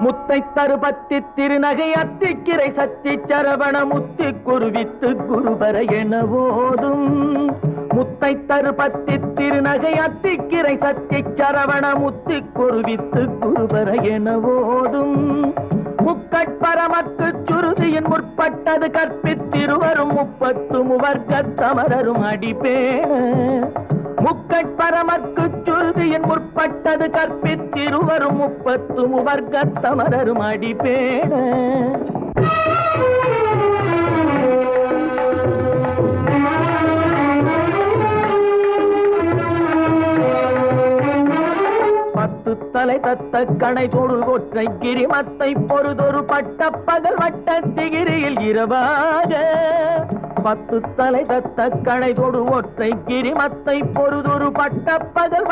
முத்தை தருபத்தி திருநகை அத்திக்கிரை சத்தி சரவண முத்தி குருவித்து குருபர என ஓதும். முத்தை தருபத்தி திருநகை அத்திக்கிரை சத்தி சரவண முத்தி குருவித்து குருபர என ஓதும். முக்கட்பரமக்கு சுருதியின் முற்பட்டது கற்பித்திருவரும் 30 முவர்க்கத் தமரரும் அடிபேண. முக்கட்பரமக்கு சுருதியின் முற்பட்டது கற்பித்திருவரும் 30 முவர்க்கத் தமரரும் அடிபேண. தலை தத்த கணை தொடு ஒற்றை கிரிமத்தை பொறுதொரு பட்ட பகல் வட்ட திகிரியில் இரவாக. 10 தலை தத்த கணை தொடு ஒற்றை கிரிமத்தை பொறுதொரு பட்ட பகல்